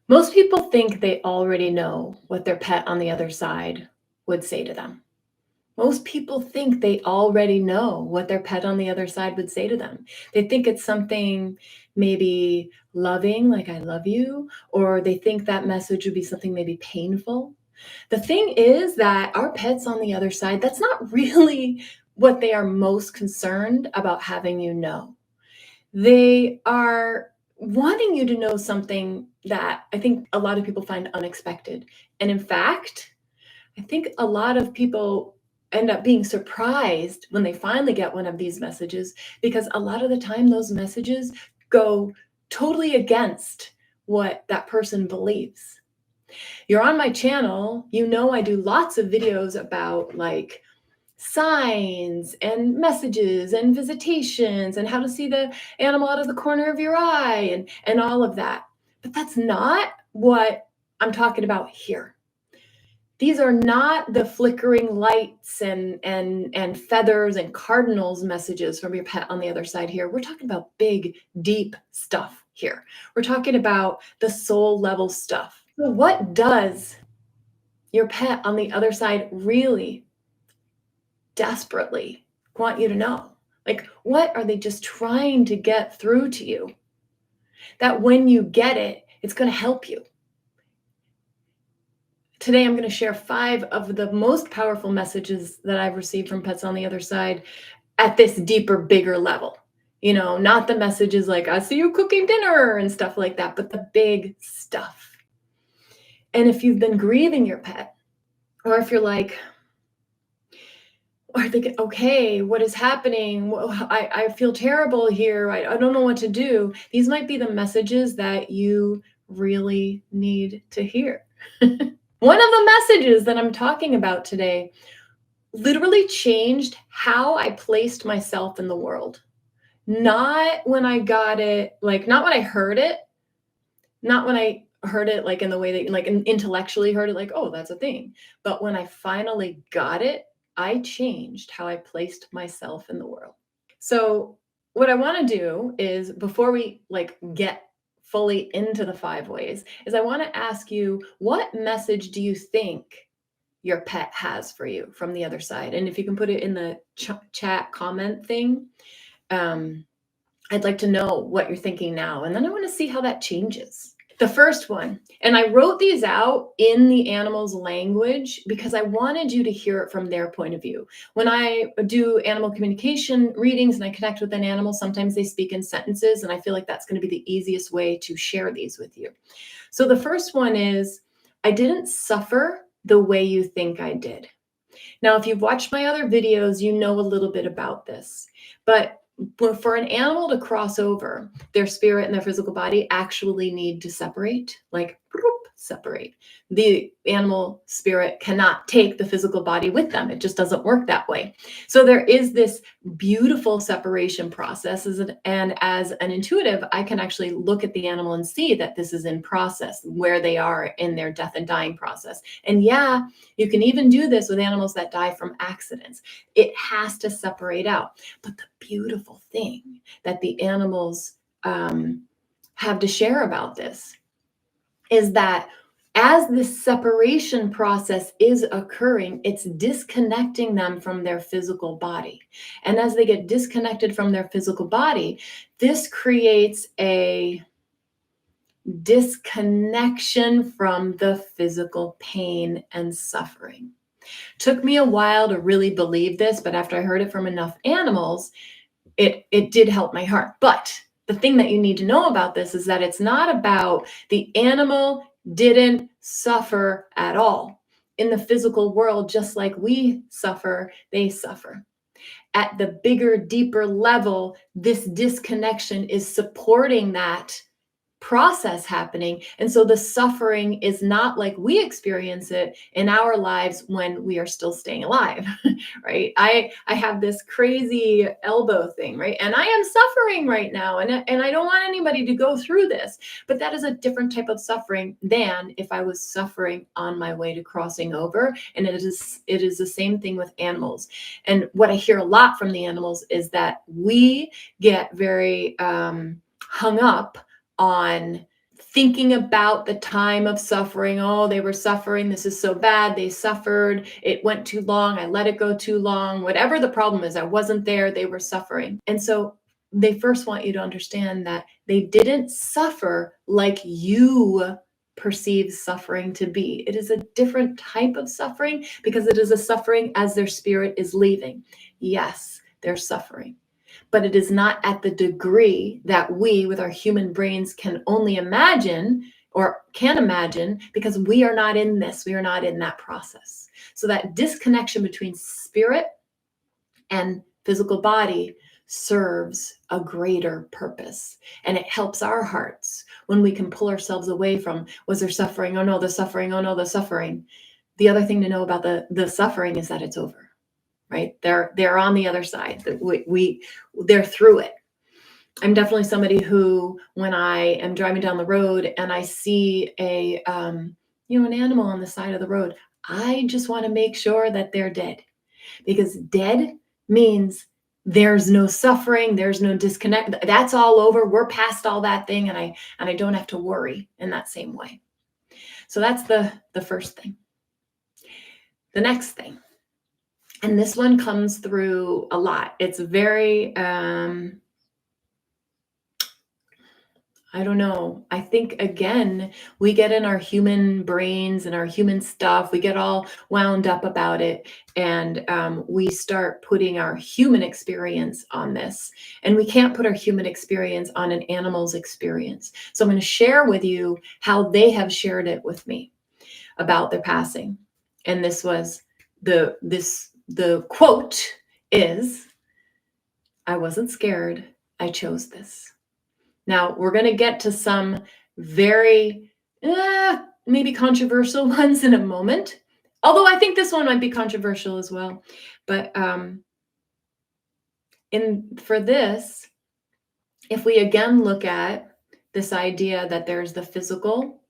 Most people think they already know what their pet on the other side would say to them. Most people think they already know what their pet on the other side would say to them. They think it's something maybe loving, like I love you, or they think that message would be something maybe painful. The thing is that our pets on the other side, that's not really what they are most concerned about having you know. They are wanting you to know something that I think a lot of people find unexpected. And in fact, I think a lot of people end up being surprised when they finally get one of these messages because a lot of the time those messages go totally against what that person believes. You're on my channel, you know I do lots of videos about like signs and messages and visitations and how to see the animal out of the corner of your eye and all of that. But that's not what I'm talking about here. These are not the flickering lights and feathers and cardinals messages from your pet on the other side here. We're talking about big, deep stuff here. We're talking about the soul level stuff. So what does your pet on the other side really desperately want you to know? Like, what are they just trying to get through to you? That when you get it, it's going to help you. Today, I'm going to share 5 of the most powerful messages that I've received from pets on the other side at this deeper, bigger level. You know, not the messages like, I see you cooking dinner and stuff like that, but the big stuff. And if you've been grieving your pet, or if you're like, are they okay? What is happening? I feel terrible here. I don't know what to do. These might be the messages that you really need to hear. One of the messages that I'm talking about today literally changed how I placed myself in the world. Not when I got it, like, not when I heard it, not when I heard it like in the way that, like, intellectually heard it, like, oh, that's a thing. But when I finally got it, I changed how I placed myself in the world. So, what I want to do is before we like get fully into the 5 ways, is I want to ask you, what message do you think your pet has for you from the other side? And if you can put it in the chat comment thing, I'd like to know what you're thinking now. And then I want to see how that changes. The first one, and I wrote these out in the animal's language because I wanted you to hear it from their point of view. When I do animal communication readings and I connect with an animal, sometimes they speak in sentences, and I feel like that's going to be the easiest way to share these with you. So the first one is, I didn't suffer the way you think I did. Now, if you've watched my other videos, you know a little bit about this, but for an animal to cross over, their spirit and their physical body actually need to separate, like separate. The animal spirit cannot take the physical body with them. It just doesn't work that way. So there is this beautiful separation process. And as an intuitive, I can actually look at the animal and see that this is in process, where they are in their death and dying process. And yeah, you can even do this with animals that die from accidents. It has to separate out. But the beautiful thing that the animals have to share about this is that as this separation process is occurring, it's disconnecting them from their physical body. And as they get disconnected from their physical body, this creates a disconnection from the physical pain and suffering. Took me a while to really believe this, but after I heard it from enough animals, it did help my heart. But the thing that you need to know about this is that it's not about the animal didn't suffer at all. In the physical world, just like we suffer, they suffer. At the bigger, deeper level, this disconnection is supporting that process happening. And so the suffering is not like we experience it in our lives when we are still staying alive, right? I have this crazy elbow thing, right? And I am suffering right now. And I don't want anybody to go through this, but that is a different type of suffering than if I was suffering on my way to crossing over. And it is the same thing with animals. And what I hear a lot from the animals is that we get very hung up on thinking about the time of suffering. Oh, they were suffering. This is so bad. They suffered. It went too long. I let it go too long. Whatever the problem is, I wasn't there. They were suffering. And so they first want you to understand that they didn't suffer like you perceive suffering to be. It is a different type of suffering because it is a suffering as their spirit is leaving. Yes, they're suffering, but it is not at the degree that we, with our human brains, can only imagine or can imagine because we are not in this. We are not in that process. So that disconnection between spirit and physical body serves a greater purpose. And it helps our hearts when we can pull ourselves away from, was there suffering? Oh no, the suffering. Oh no, the suffering. The other thing to know about the suffering is that it's over, right? They're on the other side. They're through it. I'm definitely somebody who, when I am driving down the road and I see an animal on the side of the road, I just want to make sure that they're dead, because dead means there's no suffering, there's no disconnect. That's all over. We're past all that thing, and I don't have to worry in that same way. So that's the first thing. The next thing, and this one comes through a lot. It's very I don't know. I think, again, we get in our human brains and our human stuff. We get all wound up about it. And we start putting our human experience on this. And we can't put our human experience on an animal's experience. So I'm going to share with you how they have shared it with me about their passing. And this was the quote is, "I wasn't scared. I chose this." Now, we're going to get to some very, maybe controversial ones in a moment. Although I think this one might be controversial as well. But for this, if we again look at this idea that there's the physical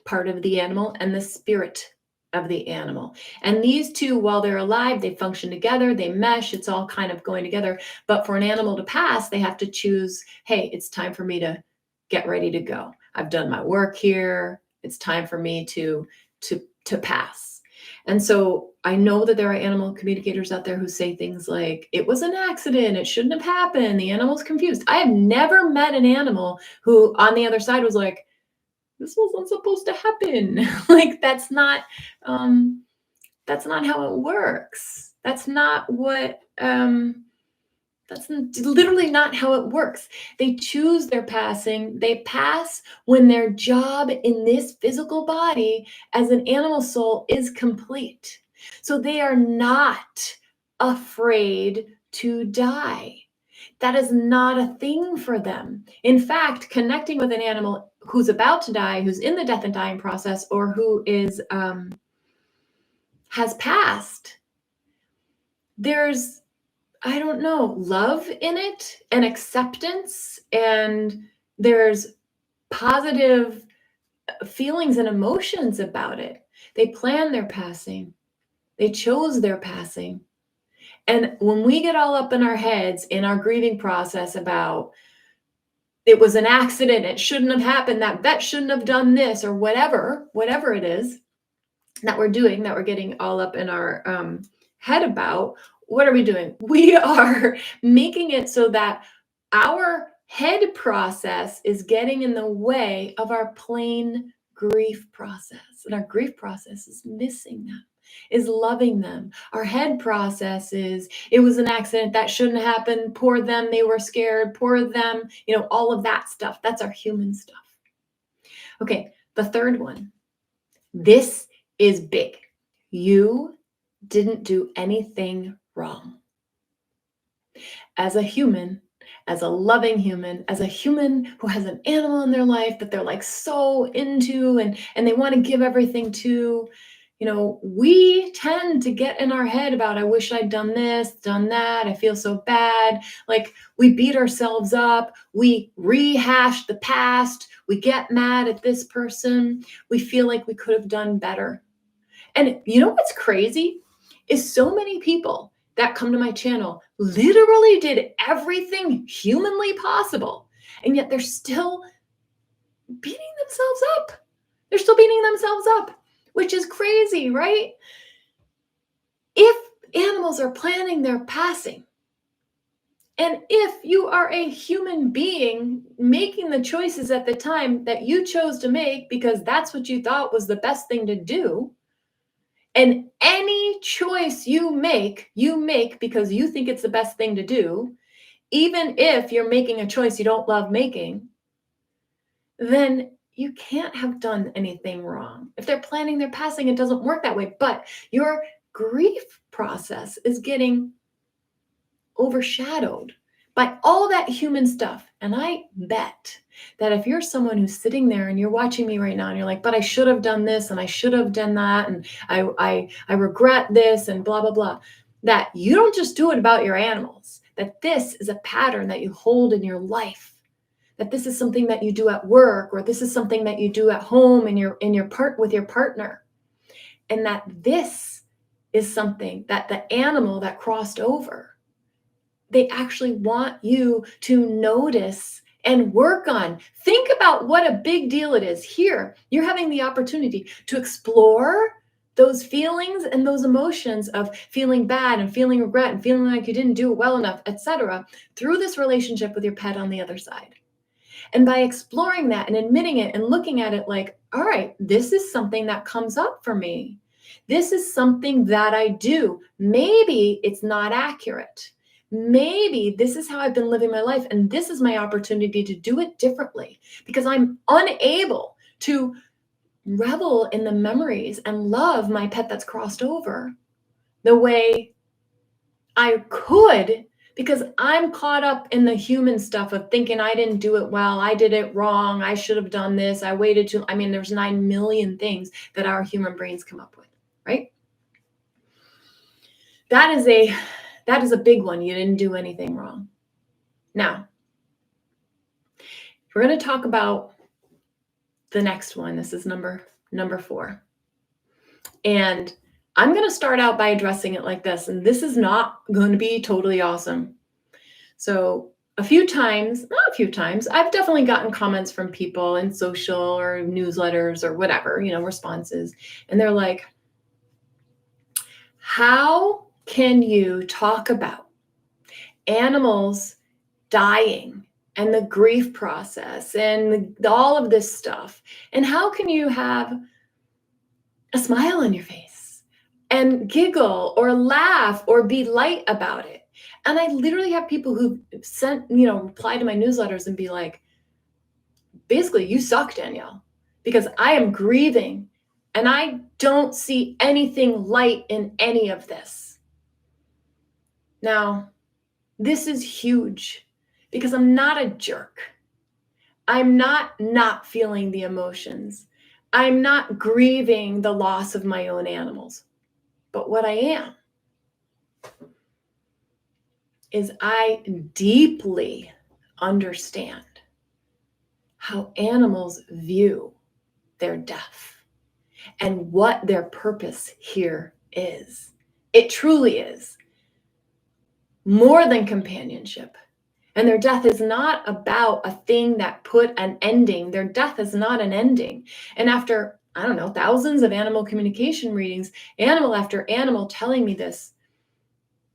part of the animal and the spirit of the animal. And these two, while they're alive, they function together, they mesh, it's all kind of going together. But for an animal to pass, they have to choose, hey, it's time for me to get ready to go. I've done my work here. It's time for me to pass. And so I know that there are animal communicators out there who say things like, it was an accident, it shouldn't have happened, the animal's confused. I have never met an animal who on the other side was like, this wasn't supposed to happen. Like, that's not how it works. That's literally not how it works. They choose their passing. They pass when their job in this physical body as an animal soul is complete. So they are not afraid to die. That is not a thing for them. In fact, connecting with an animal who's about to die, who's in the death and dying process, or who is has passed, there's, I don't know, love in it and acceptance, and there's positive feelings and emotions about it. They planned their passing. They chose their passing. And when we get all up in our heads in our grieving process about it was an accident, it shouldn't have happened, that vet shouldn't have done this, or whatever it is that we're doing, that we're getting all up in our head about, what are we doing? We are making it so that our head process is getting in the way of our plain grief process. And our grief process is missing them, is loving them. Our head process is, it was an accident, that shouldn't happen, poor them, they were scared, poor them, all of that stuff. That's our human stuff. Okay, the third one. This is big. You didn't do anything wrong. As a human, as a loving human, as a human who has an animal in their life that they're like so into and they want to give everything to, we tend to get in our head about, I wish I'd done this, done that, I feel so bad. Like, we beat ourselves up, we rehash the past, we get mad at this person, we feel like we could have done better. And you know what's crazy is so many people that come to my channel literally did everything humanly possible, and yet they're still beating themselves up. They're still beating themselves up, which is crazy, right? If animals are planning their passing, and if you are a human being making the choices at the time that you chose to make because that's what you thought was the best thing to do, and any choice you make because you think it's the best thing to do, even if you're making a choice you don't love making, then you can't have done anything wrong. If they're planning their passing, it doesn't work that way. But your grief process is getting overshadowed by all that human stuff. And I bet that if you're someone who's sitting there and you're watching me right now and you're like, but I should have done this and I should have done that and I regret this and blah, blah, blah, that you don't just do it about your animals, that this is a pattern that you hold in your life, that this is something that you do at work, or this is something that you do at home with your partner, and that this is something that the animal that crossed over, they actually want you to notice and work on. Think about what a big deal it is. Here, you're having the opportunity to explore those feelings and those emotions of feeling bad and feeling regret and feeling like you didn't do it well enough, etc., through this relationship with your pet on the other side. And by exploring that and admitting it and looking at it like, all right, this is something that comes up for me. This is something that I do. Maybe it's not accurate. Maybe this is how I've been living my life, and this is my opportunity to do it differently because I'm unable to revel in the memories and love my pet that's crossed over the way I could, because I'm caught up in the human stuff of thinking I didn't do it well, I did it wrong, I should have done this, I waited too. I mean, there's 9 million things that our human brains come up with, right? That is a big one. You didn't do anything wrong. Now, we're going to talk about the next one. This is number 4. And I'm going to start out by addressing it like this, and this is not going to be totally awesome. So not a few times, I've definitely gotten comments from people in social or newsletters or whatever, responses. And they're like, how can you talk about animals dying and the grief process and all of this stuff? And how can you have a smile on your face and giggle or laugh or be light about it? And I literally have people who sent, reply to my newsletters and be like, basically, you suck, Danielle, because I am grieving and I don't see anything light in any of this. Now, this is huge because I'm not a jerk. I'm not feeling the emotions. I'm not grieving the loss of my own animals. But what I am is I deeply understand how animals view their death and what their purpose here is. It truly is more than companionship. And their death is not about a thing that put an ending. Their death is not an ending. And after, thousands of animal communication readings, animal after animal telling me this,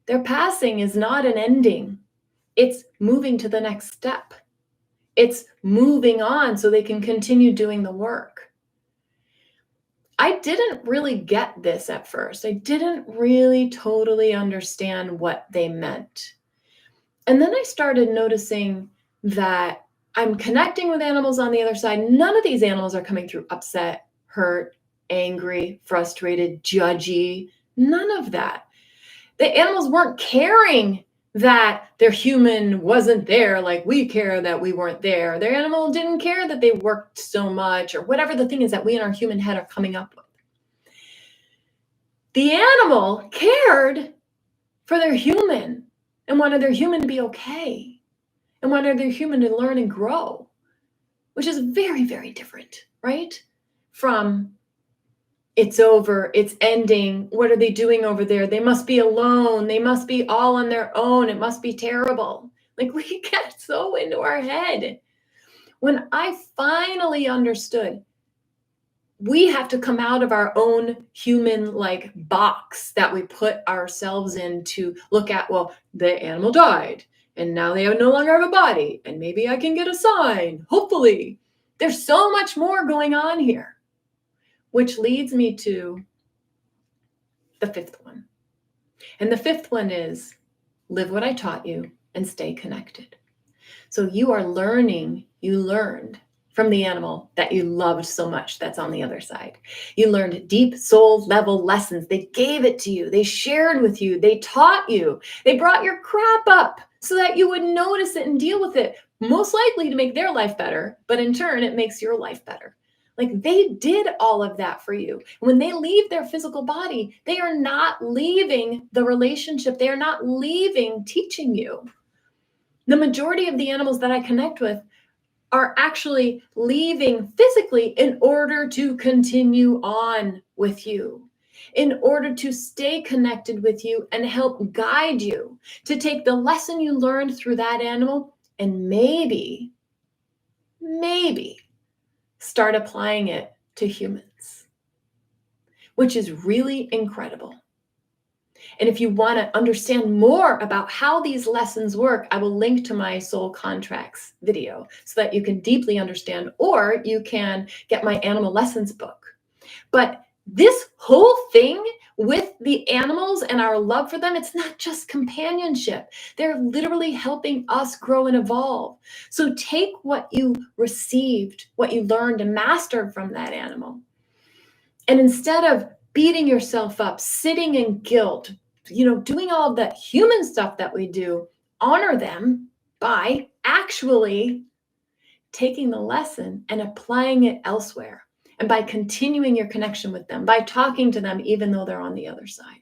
their passing is not an ending. It's moving to the next step. It's moving on so they can continue doing the work. I didn't really get this at first. I didn't really totally understand what they meant. And then I started noticing that I'm connecting with animals on the other side. None of these animals are coming through upset, hurt, angry, frustrated, judgy. None of that. The animals weren't caring that their human wasn't there like we care that we weren't there. Their animal didn't care that they worked so much or whatever the thing is that we in our human head are coming up with. The animal cared for their human and wanted their human to be okay and wanted their human to learn and grow, which is very, very different, right? From it's over, it's ending, what are they doing over there? They must be alone, they must be all on their own, it must be terrible. Like we get so into our head. When I finally understood we have to come out of our own human like box that we put ourselves in to look at, well, the animal died and now they no longer have a body and maybe I can get a sign, hopefully. There's so much more going on here, which leads me to the fifth one. And the fifth one is live what I taught you and stay connected. So you are learning, you learned from the animal that you loved so much that's on the other side. You learned deep soul level lessons. They gave it to you. They shared with you. They taught you. They brought your crap up so that you would notice it and deal with it, most likely to make their life better, but in turn, it makes your life better. Like they did all of that for you. When they leave their physical body, they are not leaving the relationship. They are not leaving teaching you. The majority of the animals that I connect with are actually leaving physically in order to continue on with you, in order to stay connected with you and help guide you to take the lesson you learned through that animal and maybe start applying it to humans, which is really incredible. And if you want to understand more about how these lessons work, I will link to my soul contracts video so that you can deeply understand, or you can get my animal lessons book. But this whole thing with the animals and our love for them, it's not just companionship. They're literally helping us grow and evolve. So take what you received, what you learned and mastered from that animal. And instead of beating yourself up, sitting in guilt, doing all of that human stuff that we do, honor them by actually taking the lesson and applying it elsewhere. And by continuing your connection with them, by talking to them, even though they're on the other side.